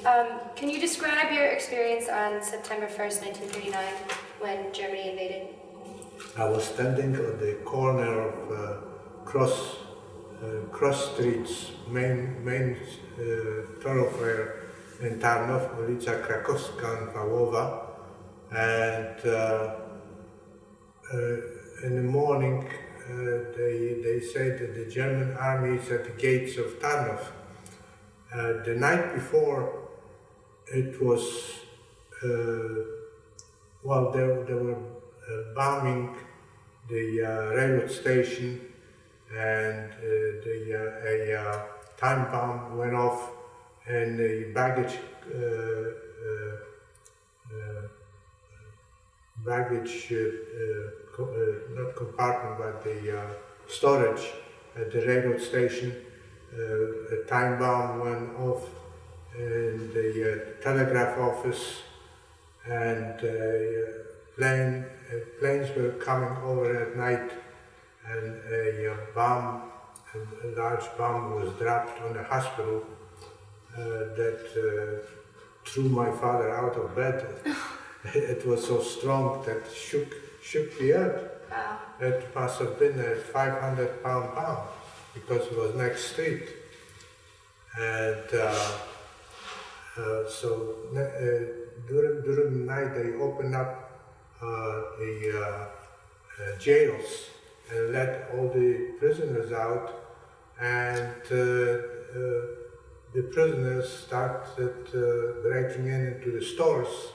Can you describe your experience on September 1st, 1939, when Germany invaded? I was standing on the corner of cross streets, main thoroughfare in Tarnów, ulica Krakowska and Wałowa, and in the morning they said that the German army is at the gates of Tarnów. The night before, it was they were bombing the railroad station, and a time bomb went off in the baggage not compartment, but the storage at the railroad station. A time bomb went off in the telegraph office, and planes were coming over at night, and a large bomb was dropped on the hospital that threw my father out of bed. It was so strong that shook the earth. Wow. It must have been a 500-pound bomb, because it was next street. And so during the night they opened up the jails and let all the prisoners out, and the prisoners started breaking into the stores,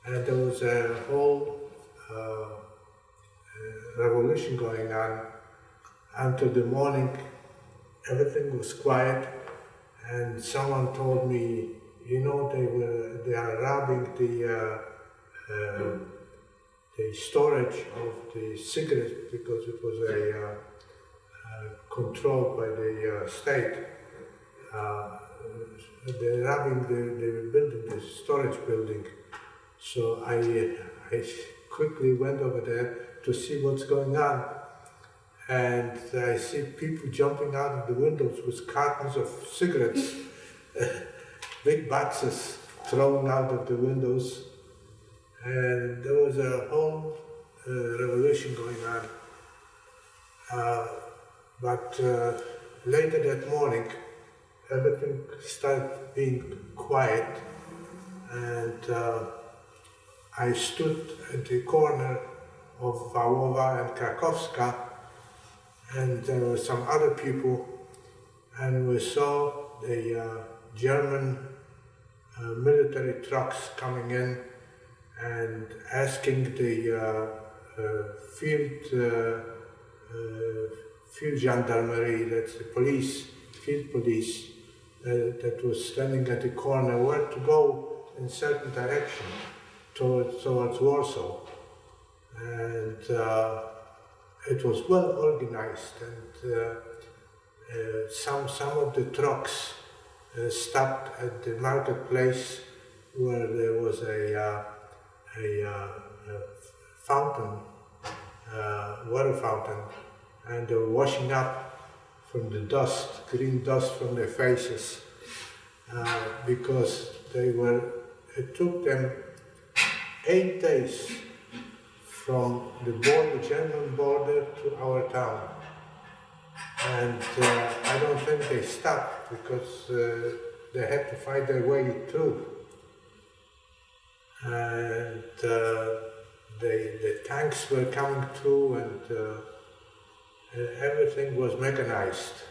and there was a whole revolution going on until the morning. Everything was quiet, and someone told me, they are robbing the storage of the cigarettes, because it was controlled by the state. They're robbing the building, the storage building. So I quickly went over there to see what's going on. And I see people jumping out of the windows with cartons of cigarettes, big boxes thrown out of the windows. And there was a whole revolution going on. But later that morning, everything started being quiet, and I stood at the corner of Wałowa and Krakowska, and there were some other people, and we saw the German military trucks coming in and asking the field gendarmerie, that's the police, field police, that was standing at the corner, where to go in certain direction towards Warsaw. And it was well organized, and some of the trucks stopped at the marketplace, where there was a fountain, water fountain, and they were washing up from the dust, green dust from their faces, because it took them 8 days from the German border to our town. And I don't think they stopped, because they had to find their way through. And the tanks were coming through, and everything was mechanized.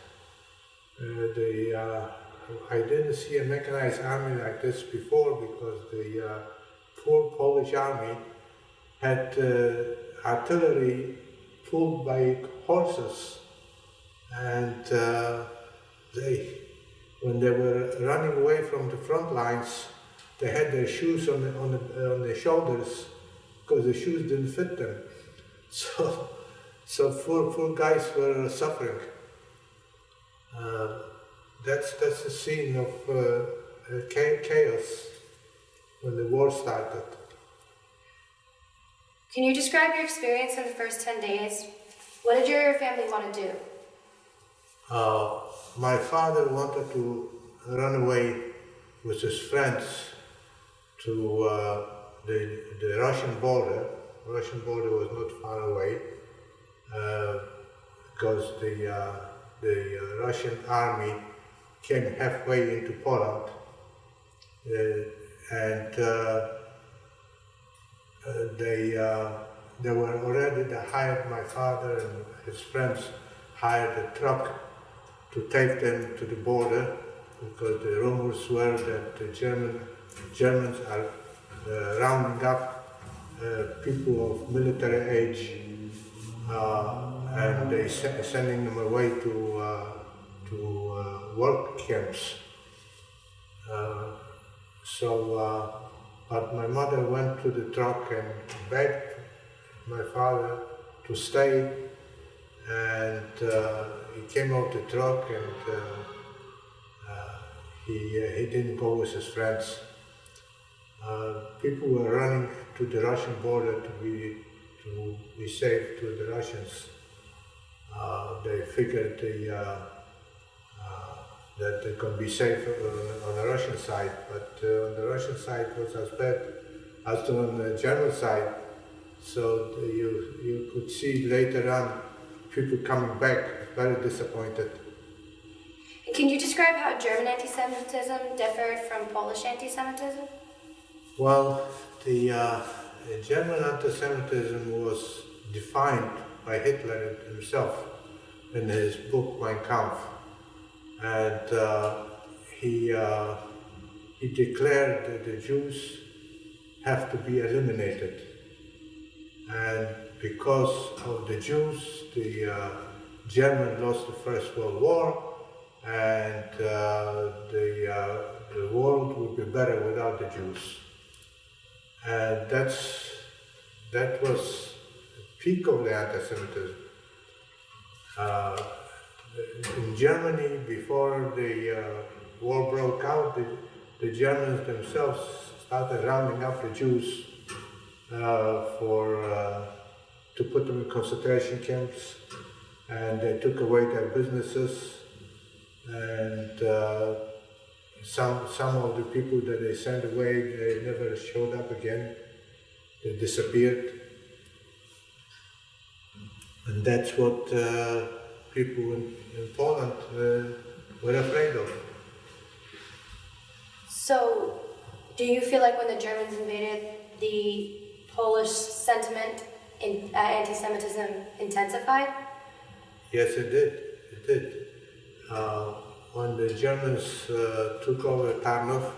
I didn't see a mechanized army like this before, because the poor Polish army had artillery pulled by horses, and when they were running away from the front lines, they had their shoes on the shoulders, because the shoes didn't fit them. So poor guys were suffering. That's the scene of chaos when the war started. Can you describe your experience in the first 10 days? What did your family want to do? My father wanted to run away with his friends to the Russian border. The Russian border was not far away because the Russian army came halfway into Poland, and they were already, they hired, my father and his friends hired a truck to take them to the border, because the rumors were that the Germans are rounding up people of military age, and they sending them away to work camps. But my mother went to the truck and begged my father to stay, and he came out the truck, and he didn't go with his friends. People were running to the Russian border to be safe to the Russians. They figured that they could be safe on the Russian side, but on the Russian side was as bad as on the German side. So you could see later on people coming back very disappointed. Can you describe how German anti-Semitism differed from Polish anti-Semitism? Well, the German anti-Semitism was defined by Hitler himself in his book Mein Kampf, and he declared that the Jews have to be eliminated, and because of the Jews, the Germans lost the First World War, and the world would be better without the Jews. And that was the peak of the anti-Semitism. In Germany, before the war broke out, the Germans themselves started rounding up the Jews to put them in concentration camps, and they took away their businesses, and some of the people that they sent away, they never showed up again. They disappeared. And that's what people in Poland were afraid of. So, do you feel like when the Germans invaded, the Polish sentiment in anti-Semitism intensified? Yes, it did. It did. When the Germans took over Tarnów,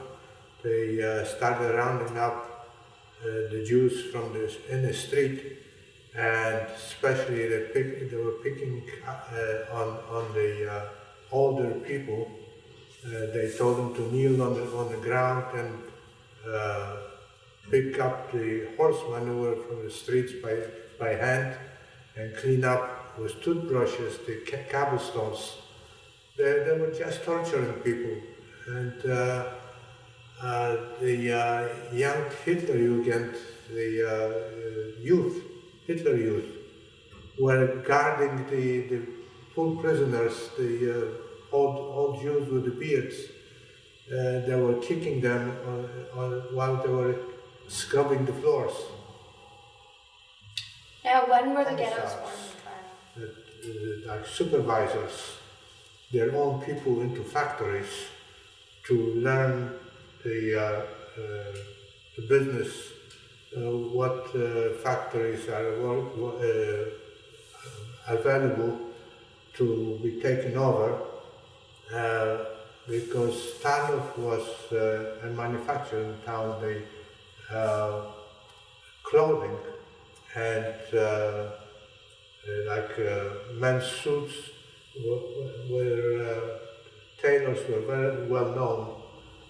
they started rounding up the Jews in the street, and especially they were picking on the older people. They told them to kneel on the ground and pick up the horse manure from the streets by hand and clean up with toothbrushes the cobblestones. They were just torturing people, and the young Hitler Jugend, the Hitler youth, were guarding the full prisoners, the old Jews with the beards. They were kicking them while they were scrubbing the floors. Now, when were the ghettos formed? Like supervisors, their own people into factories to learn the business, what factories are available to be taken over, because Tarnów was a manufacturing town. They clothing and men's suits were tailors were very well known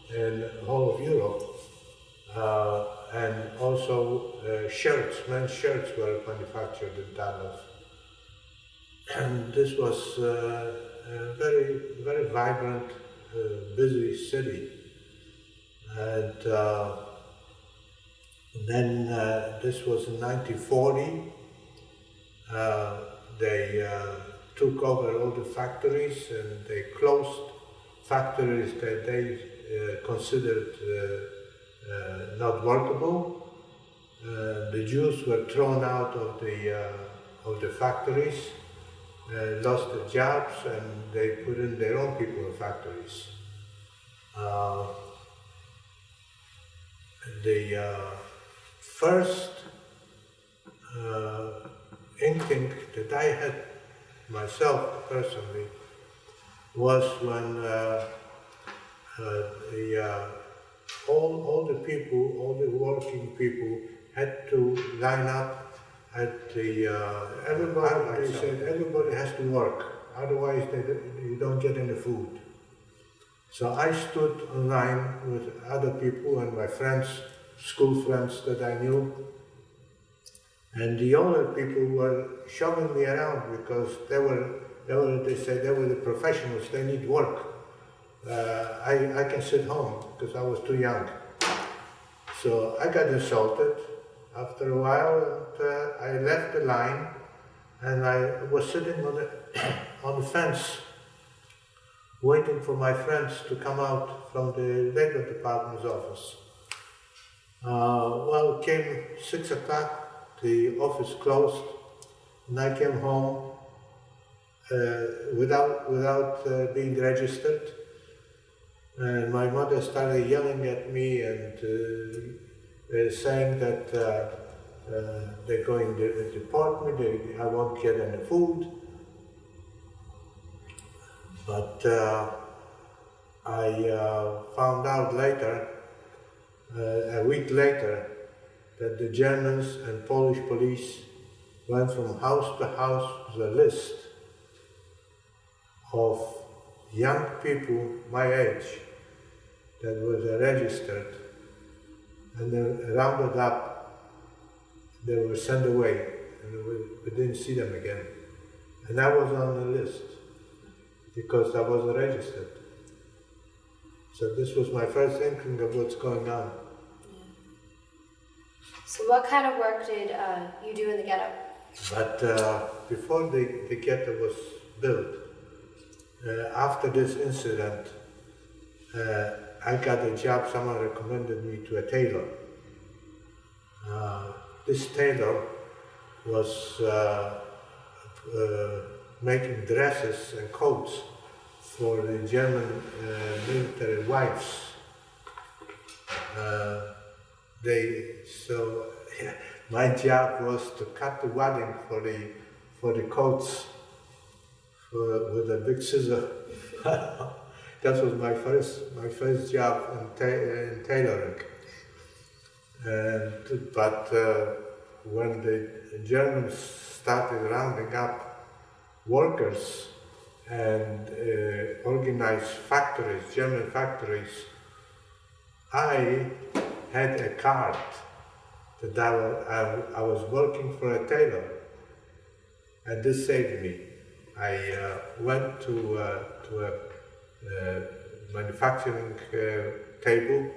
in the whole of Europe, and also men's shirts were manufactured in Tarnów. And this was a very, very vibrant, busy city. And then this was in 1940. They took over all the factories, and they closed factories that considered not workable. The Jews were thrown out of the factories, lost their jobs, and they put in their own people in factories. The first inkling that I had myself personally was when all the people, all the working people had to line up at the, everybody, they said everybody has to work, otherwise you don't get any food. So I stood in line with other people and my friends, school friends that I knew, and the older people were shoving me around because they said they were the professionals, they need work. I can sit home because I was too young. So I got insulted after a while, and I left the line, and I was sitting on the fence waiting for my friends to come out from the labor department's office. Well, it came 6 o'clock, the office closed, and I came home without being registered. And my mother started yelling at me and saying that they're going to deport me, I won't get any food. But I found out later, a week later, that the Germans and Polish police went from house to house with a list of young people my age that were registered, and they rounded up, they were sent away, and we didn't see them again. And I was on the list because I wasn't registered. So this was my first inkling of what's going on. So what kind of work did you do in the ghetto? But before the ghetto was built, after this incident, I got a job, someone recommended me to a tailor. This tailor was making dresses and coats for the German military wives. My job was to cut the wadding for the coats with a big scissor. That was my first job in tailoring. But when the Germans started rounding up workers and organized factories, German factories, I had a card that I was working for a tailor, and this saved me. I went to a manufacturing table,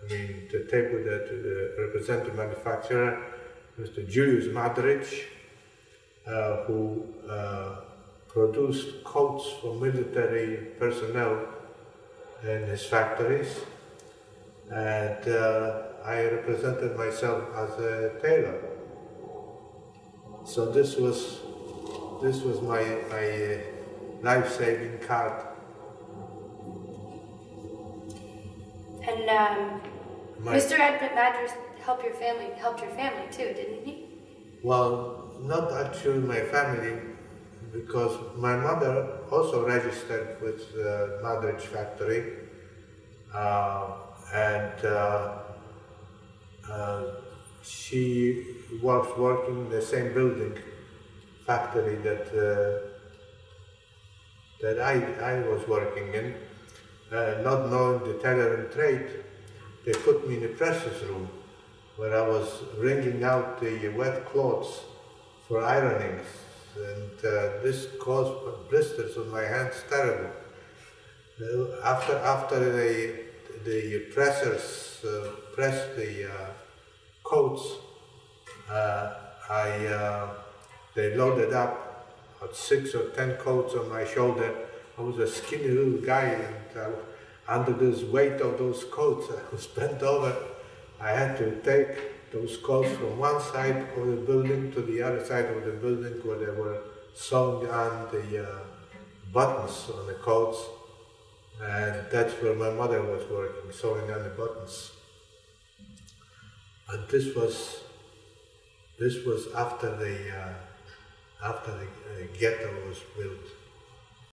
the table that represents the manufacturer, Mr. Julius Madrich, who produced coats for military personnel in his factories, and I represented myself as a tailor. So this was my life-saving card. And Mr. Edmund Madras helped your family too, didn't he? Well, not actually my family, because my mother also registered with the Madrich factory, and she was working in the same building factory that I was working in. Not knowing the tailoring trade, they put me in the presses room where I was wringing out the wet clothes for ironing, and this caused blisters on my hands, terrible. After the pressers pressed the coats, they loaded up 6 or 10 coats on my shoulder. I was a skinny little guy, and under this weight of those coats, I was bent over. I had to take those coats from one side of the building to the other side of the building where they were sewing on the buttons on the coats. And that's where my mother was working, sewing on the buttons. And this was after the ghetto was built.